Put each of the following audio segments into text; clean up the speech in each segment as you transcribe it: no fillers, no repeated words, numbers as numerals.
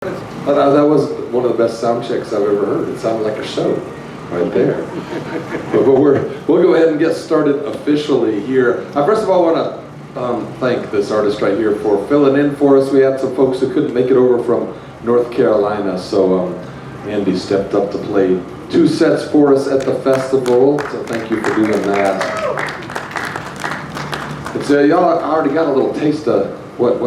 That was one of the best sound checks I've ever heard. It sounded like a show right there. but we'll go ahead and get started officially here. First of all, I want to thank this artist right here for filling in for us. We had some folks who couldn't make it over from North Carolina, so Andy stepped up to play 2 sets for us at the festival, so thank you for doing that. And so y'all already got a little taste of what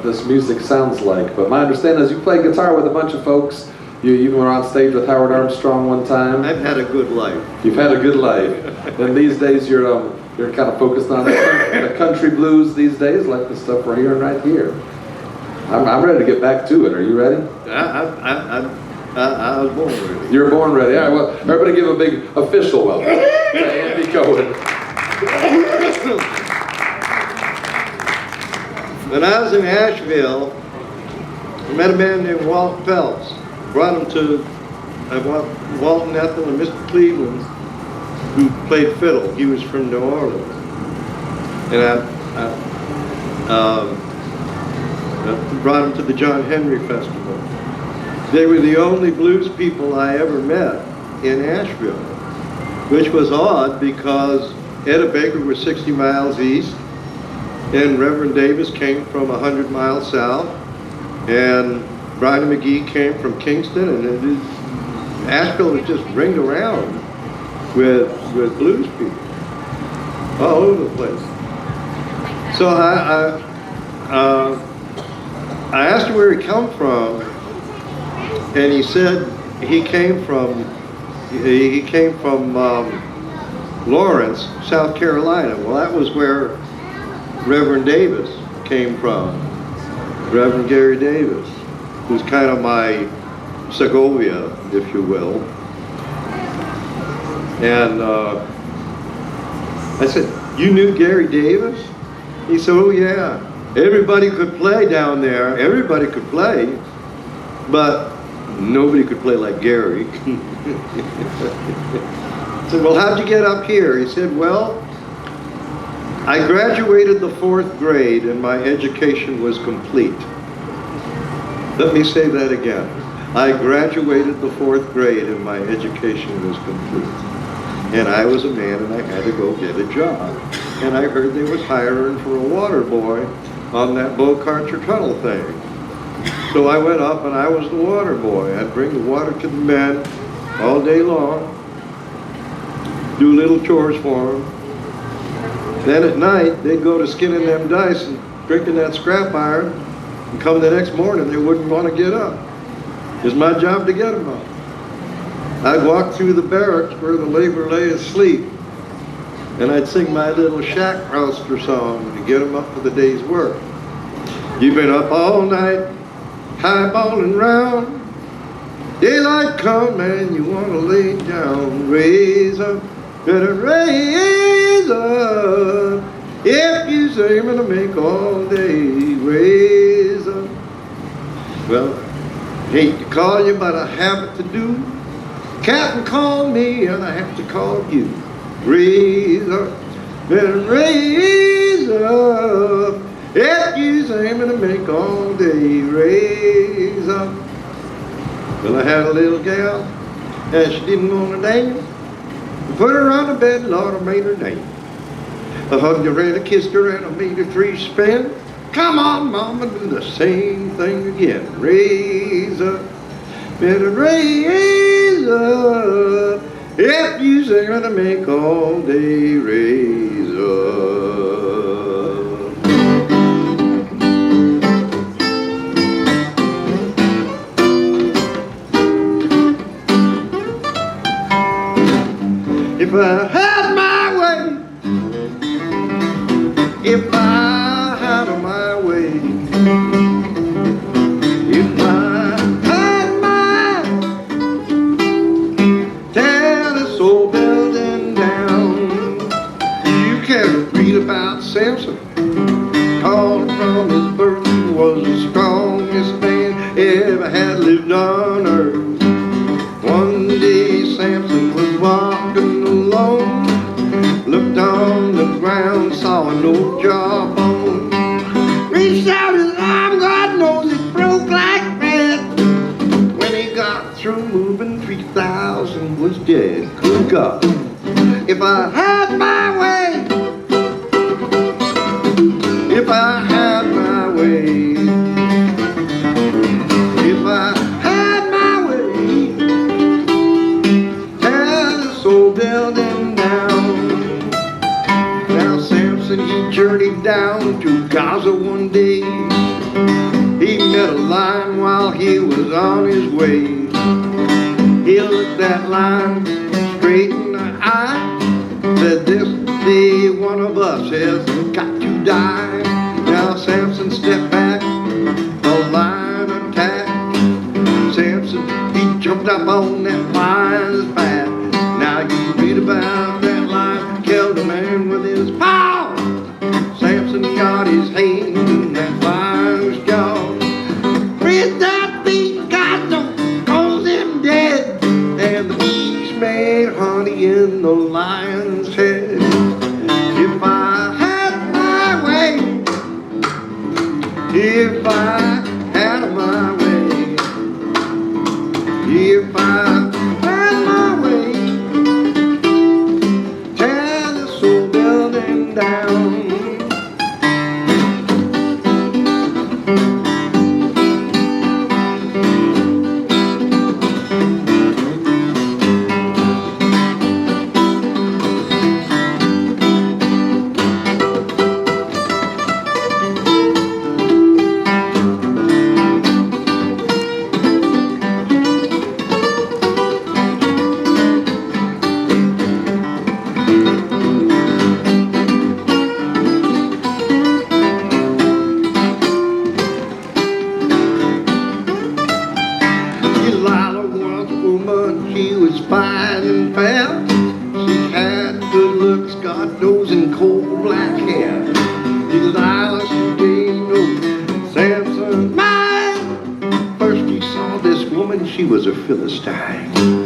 this music sounds like, but my understanding is you play guitar with a bunch of folks. You even were on stage with Howard Armstrong one time. I've had a good life. You've had a good life. And these days you're kind of focused on the country blues these days, like the stuff we're hearing right here. I'm ready to get back to it. Are you ready? I was born ready. You're born ready. All right, well, everybody give a big official welcome to Andy Cohen. When I was in Asheville, I met a man named Walt Phelps. Brought him to Walton Ethel and Mr. Cleveland, who played fiddle. He was from New Orleans. And I brought him to the John Henry Festival. They were the only blues people I ever met in Asheville, which was odd because Etta Baker was 60 miles east, and Reverend Davis came from 100 miles south, and Brian McGee came from Kingston, and Asheville was just ringed around with blues people all over the place. So I asked him where he come from, and he said he came from Lawrence, South Carolina. Well, that was where Reverend Davis came from, Reverend Gary Davis, who's kind of my Segovia, if you will. And I said, "You knew Gary Davis?" He said, "Oh yeah, everybody could play down there. Everybody could play, but nobody could play like Gary." I said, "Well, how'd you get up here?" He said, "Well, I graduated the 4th grade and my education was complete." Let me say that again. I graduated the 4th grade and my education was complete. And I was a man and I had to go get a job. And I heard they was hiring for a water boy on that Bow-Carter Tunnel thing. So I went up and I was the water boy. I'd bring the water to the men all day long, do little chores for them. Then at night, they'd go to skinning them dice and drinking that scrap iron, and come the next morning, they wouldn't want to get up. It was my job to get them up. I'd walk through the barracks where the labor lay asleep, and I'd sing my little shack roaster song to get them up for the day's work. You've been up all night, highballing round. Daylight come and you want to lay down. Raise up, better raise up. If you're aiming to make all day, raise up. Well, hate to call you, but I have it to do. Captain called me and I have to call you. Raise up, better raise up. If you're aiming to make all day, raise up. Well, I had a little gal and she didn't want to dance. Put her on the bed, Lord, I made her dance. I hugged her and I kissed her and I made her 3 spin. Come on, mama, do the same thing again. Raise up, better raise up. If you're gonna make all day, raise up. If I had my way, if I had my way, if I had my tear this old building down. You can read about Samson, called from his birth, he was the strongest man ever had lived on earth. One day Samson was walking alone, looked on the ground, saw an old jawbone, reached out his arm, God knows it broke like bread. orchestra moving 3,000 was dead. Good God. If I had my way, if I had my way, if I had my way, tear this old building down. Now Samson, he journeyed down to Gaza one day. He met a lion while he was on his way. He looked that lion straight in the eye, said, this day one of us has got to die. Now Samson stepped back, the lion attacked. Samson, he jumped up on that lion's back. Now you read about that lion killed a man with his paw. Samson got his hand in that lion's jaw. With that beat, God don't cause him dead. And the beast made honey in the lion's head. If I had my way, if I had my way, if I had my way, tear this old building down. She was fine and fair. She had good looks, God knows, and coal black hair. Delilah, she didn't know Samson mine. First he saw this woman, she was a Philistine.